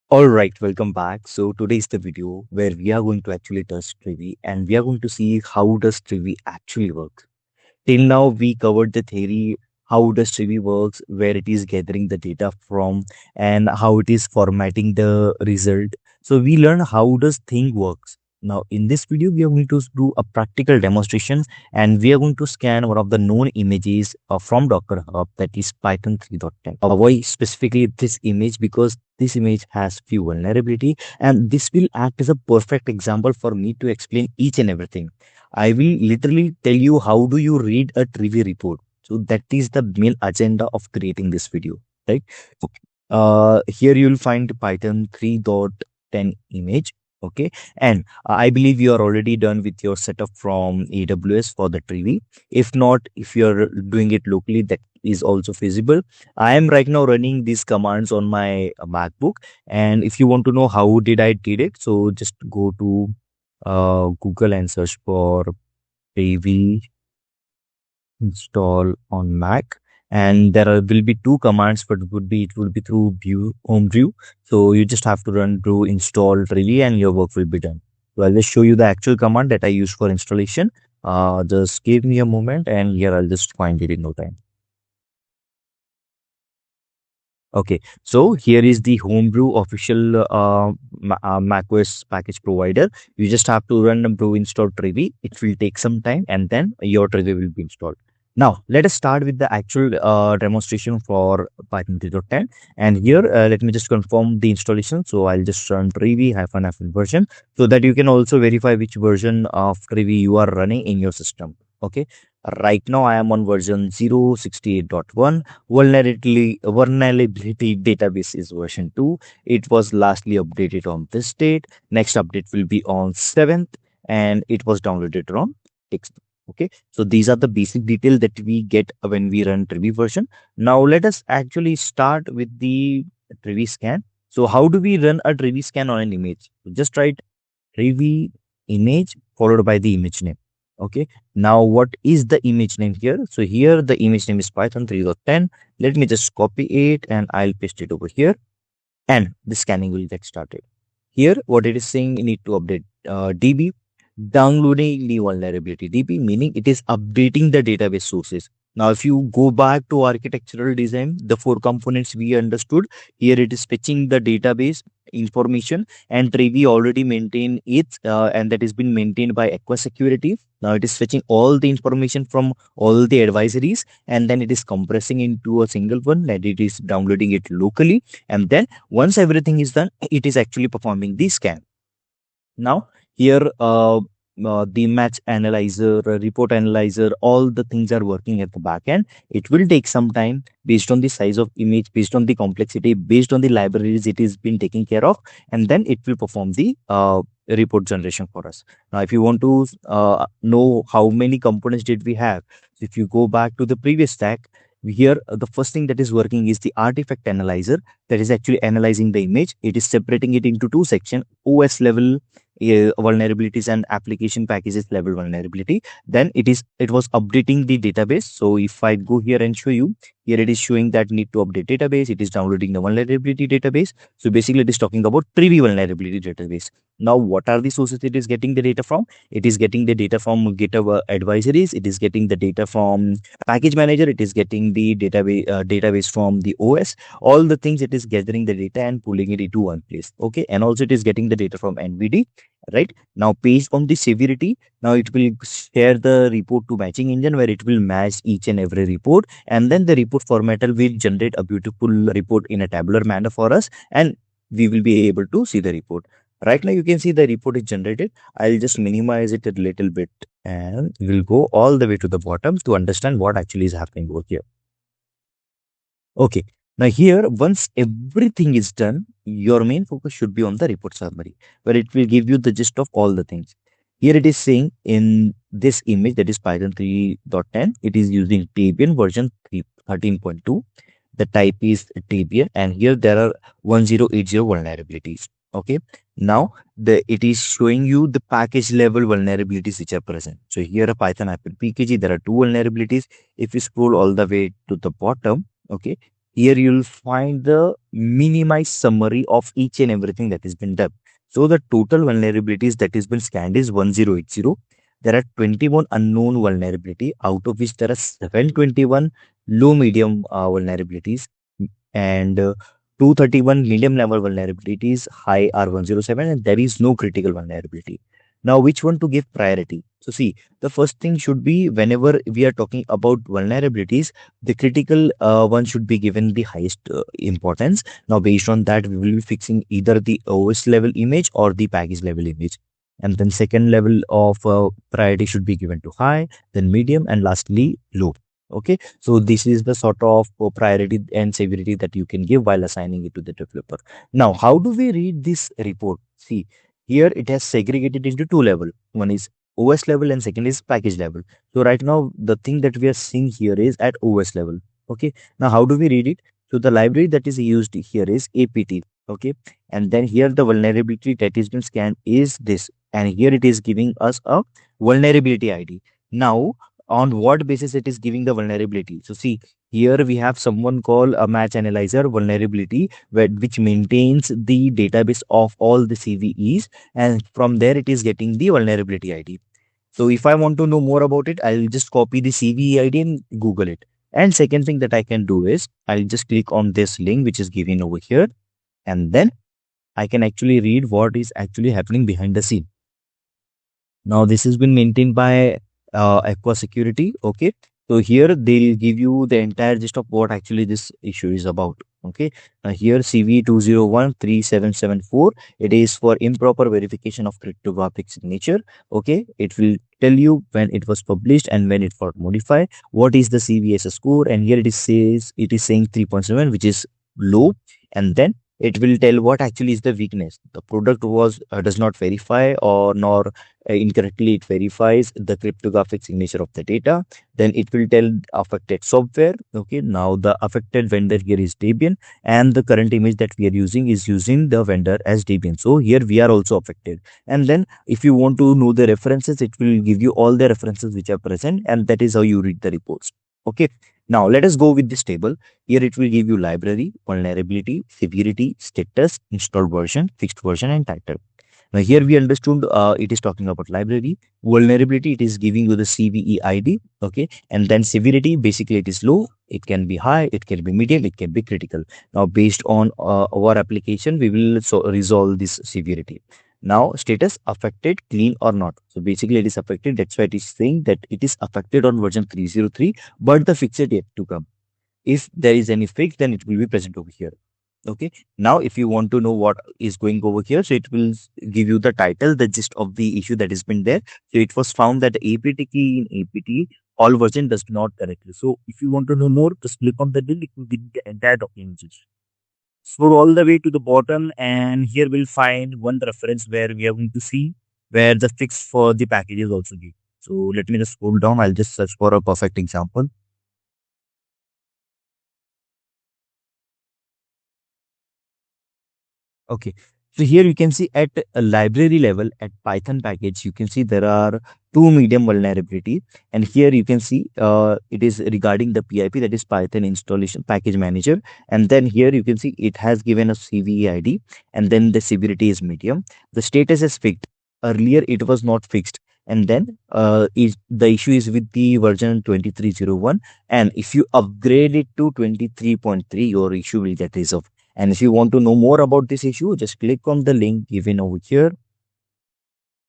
All right, welcome back. So today is the video where we are going to actually test Trivy and we are going to see how does Trivy actually work. Till now, we covered the theory, how does Trivy works, where it is gathering the data from, and how it is formatting the result. So we learned how does thing works. Now in this video, we are going to do a practical demonstration and we are going to scan one of the known images from Docker Hub, that is Python 3.10. Why specifically this image? Because this image has few vulnerability and this will act as a perfect example for me to explain each and everything. I will literally tell you how do you read a Trivy report. So that is the main agenda of creating this video, right? Okay. Here you'll find Python 3.10 image. Okay. And I believe you are already done with your setup from AWS for the Trivy. If not, if you're doing it locally, that is also feasible. I am right now running these commands on my MacBook. And if you want to know how did I did it, so just go to Google and search for Trivy install on Mac. And will be two commands, but it would be through view homebrew. So you just have to run through install Trivy and your work will be done. So I'll just show you the actual command that I use for installation. Just give me a moment and here I'll just find it in no time. Okay, so here is the Homebrew official macOS package provider. You just have to run brew install Trivy. It will take some time and then your Trivy will be installed. Now, let us start with the actual demonstration for Python 3.10. And here, let me just confirm the installation. So I'll just run Trivy -- version so that you can also verify which version of Trivy you are running in your system. Okay, right now I am on version 0.68.1. Vulnerability database is version 2. It was lastly updated on this date. Next update will be on 7th and it was downloaded on 6th. Okay, so these are the basic details that we get when we run Trivy version. Now let us actually start with the Trivy scan. So how do we run a Trivy scan on an image? Just write Trivy image followed by the image name. Okay, now what is the image name here? So here the image name is Python 3.10. Let me just copy it and I'll paste it over here and the scanning will get started. Here what it is saying, you need to update DB, downloading the vulnerability. DB meaning it is updating the database sources. Now if you go back to architectural design, the four components we understood, here it is fetching the database information and Trivy already maintain it and that has been maintained by Aqua Security. Now it is fetching all the information from all the advisories and then it is compressing into a single one and it is downloading it locally, and then once everything is done, it is actually performing the scan. Now here the match analyzer, report analyzer, all the things are working at the back end. It will take some time based on the size of image, based on the complexity, based on the libraries it is been taken care of, and then it will perform the report generation for us. Now if you want to know how many components did we have, so if you go back to the previous stack, here the first thing that is working is the artifact analyzer, that is actually analyzing the image. It is separating it into two sections: OS level vulnerabilities and application packages level vulnerability. Then it was updating the database. So if I go here and show you, here it is showing that need to update database. It is downloading the vulnerability database. So basically it is talking about Trivy vulnerability database. Now what are the sources it is getting the data from? It is getting the data from GitHub advisories. It is getting the data from package manager. It is getting the database from the OS. All the things it is gathering the data and pulling it into one place. Okay, and also it is getting the data from NVD. Right now, based on the severity, now it will share the report to matching engine where it will match each and every report, and then the report formatter will generate a beautiful report in a tabular manner for us, and we will be able to see the report. Right now you can see the report is generated. I'll just minimize it a little bit and we'll go all the way to the bottom to understand what actually is happening over here. Okay. Now here, once everything is done, your main focus should be on the report summary, where it will give you the gist of all the things. Here it is saying in this image, that is Python 3.10, it is using Debian version 13.2. The type is Debian, and here there are 1080 vulnerabilities. Okay. Now it is showing you the package level vulnerabilities which are present. So here a Python app PKG, there are two vulnerabilities. If you scroll all the way to the bottom, okay, here you'll find the minimized summary of each and everything that has been done. So the total vulnerabilities that has been scanned is 1080. There are 21 unknown vulnerability, out of which there are 721 low medium vulnerabilities, and 231 medium level vulnerabilities, high are 107, and there is no critical vulnerability. Now, which one to give priority? So, see, the first thing should be whenever we are talking about vulnerabilities, the critical one should be given the highest importance. Now, based on that, we will be fixing either the OS level image or the package level image. And then second level of priority should be given to high, then medium, and lastly low. Okay, so this is the sort of priority and severity that you can give while assigning it to the developer. Now, how do we read this report? See, here it has segregated into two level. One is OS level and second is package level. So right now, the thing that we are seeing here is at OS level. Okay, now how do we read it? So the library that is used here is APT. Okay, and then here the vulnerability that is been scanned is this, and here it is giving us a vulnerability ID. Now, on what basis it is giving the vulnerability? So see, here we have someone called a match analyzer vulnerability, which maintains the database of all the CVEs, and from there it is getting the vulnerability ID. So if I want to know more about it, I'll just copy the CVE ID and Google it. And second thing that I can do is I'll just click on this link which is given over here, and then I can actually read what is actually happening behind the scene. Now this has been maintained by Aqua Security. Okay, so here they'll give you the entire gist of what actually this issue is about. Okay, now here CV20137774. It is for improper verification of cryptographic signature. Okay, it will tell you when it was published and when it got modified. What is the CVS score? And here it is says it is saying 3.7, which is low, and then it will tell what actually is the weakness. The product was does not verify or nor incorrectly it verifies the cryptographic signature of the data. Then it will tell affected software. Okay, now the affected vendor here is Debian, and the current image that we are using is using the vendor as Debian. So here we are also affected. And then if you want to know the references, it will give you all the references which are present, and that is how you read the reports. Okay, now let us go with this table. Here it will give you library, vulnerability, severity, status, installed version, fixed version, and title. Now here we understood it is talking about library. Vulnerability, it is giving you the CVE ID. Okay, and then severity, basically it is low, it can be high, it can be medium, it can be critical. Now based on our application, we will resolve this severity. Now status, affected, clean or not. So basically it is affected. That's why it is saying that it is affected on version 303, but the fix is yet to come. If there is any fix, then it will be present over here. Okay, now if you want to know what is going over here, so it will give you the title, the gist of the issue that has been there. So it was found that the APT key in APT all version does not correctly. So if you want to know more, just click on the link, it will give you the entire document. Scroll all the way to the bottom, and here we'll find one reference where we are going to see where the fix for the package is also given. So let me just scroll down. I'll just search for a perfect example. Okay. So here you can see at a library level at Python package, you can see there are two medium vulnerability. And here you can see it is regarding the PIP, that is Python installation package manager. And then here you can see it has given a CVE ID, and then the severity is medium. The status is fixed. Earlier it was not fixed. And then the issue is with the version 2301. And if you upgrade it to 23.3, your issue will get resolved. And if you want to know more about this issue, just click on the link given over here,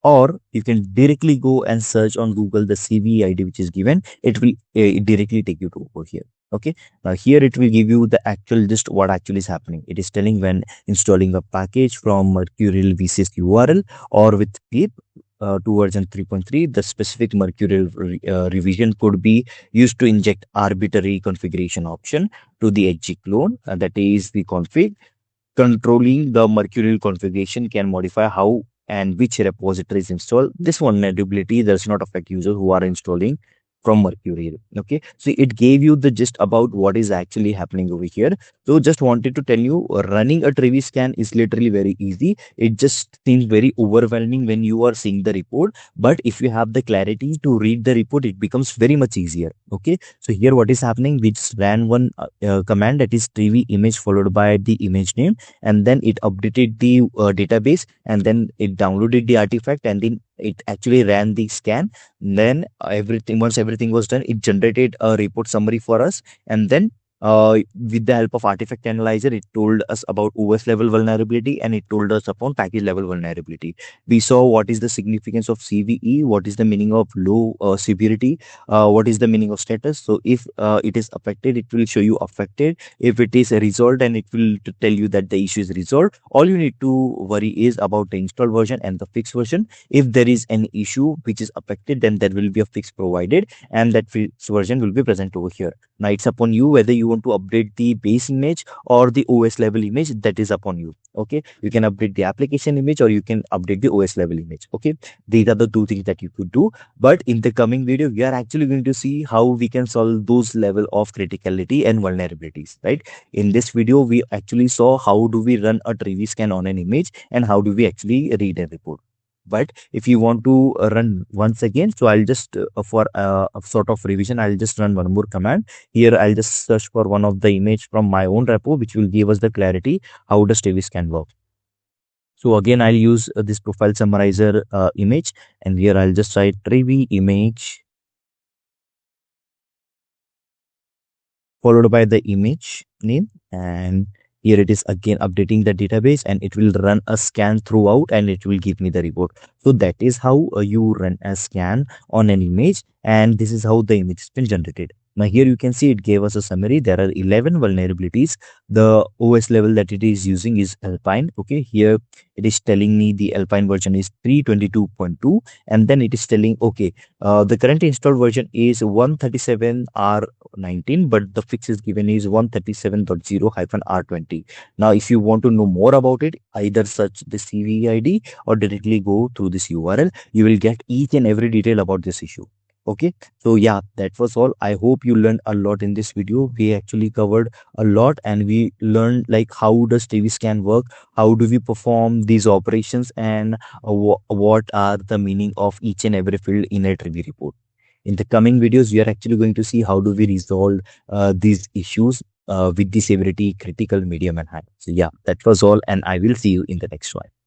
or you can directly go and search on Google the CVE ID which is given. It will directly take you to over here. Okay, now here it will give you the actual just what actually is happening. It is telling when installing a package from Mercurial VCS URL or with pip to version 3.3, the specific Mercurial revision could be used to inject arbitrary configuration option to the HG clone, that is the config. Controlling the Mercurial configuration can modify how and which repository is installed. This vulnerability does not affect users who are installing from Mercury. Okay, so it gave you the gist about what is actually happening over here. So just wanted to tell you, running a Trivy scan is literally very easy. It just seems very overwhelming when you are seeing the report, but if you have the clarity to read the report, it becomes very much easier. Okay, so here what is happening, we just ran one command, that is Trivy image followed by the image name, and then it updated the database, and then it downloaded the artifact, and then it actually ran the scan. Then everything, once everything was done, it generated a report summary for us, and then with the help of artifact analyzer, it told us about OS level vulnerability, and it told us upon package level vulnerability. We saw what is the significance of CVE, what is the meaning of low severity, what is the meaning of status. So if it is affected, it will show you affected. If it is resolved, and it will tell you that the issue is resolved. All you need to worry is about the install version and the fixed version. If there is an issue which is affected, then there will be a fix provided, and that fixed version will be present over here. Now it's upon you whether you want to update the base image or the OS level image. That is upon you. Okay, you can update the application image, or you can update the OS level image. Okay, these are the two things that you could do. But in the coming video, we are actually going to see how we can solve those level of criticality and vulnerabilities, right? In this video, we actually saw how do we run a Trivy scan on an image, and how do we actually read a report. But if you want to run once again, so I'll just for a sort of revision, I'll just run one more command. Here I'll just search for one of the image from my own repo, which will give us the clarity how does Trivy scan work. So again, I'll use this profile summarizer image, and here I'll just write Trivy image followed by the image name, and here it is again updating the database, and it will run a scan throughout, and it will give me the report. So that is how you run a scan on an image, and this is how the image has been generated. Now here you can see it gave us a summary. There are 11 vulnerabilities. The OS level that it is using is Alpine. Okay, here it is telling me the Alpine version is 322.2, and then it is telling, okay, the current installed version is 137R19, but the fix is given is 137.0-R20. Now if you want to know more about it, either search the CVE ID or directly go through this URL. You will get each and every detail about this issue. Okay, so yeah, that was all. I hope you learned a lot in this video. We actually covered a lot, and we learned like how does Trivy scan work, how do we perform these operations, and what are the meaning of each and every field in a Trivy report. In the coming videos, we are actually going to see how do we resolve these issues with the severity, critical, medium, and high. So yeah, that was all, and I will see you in the next one.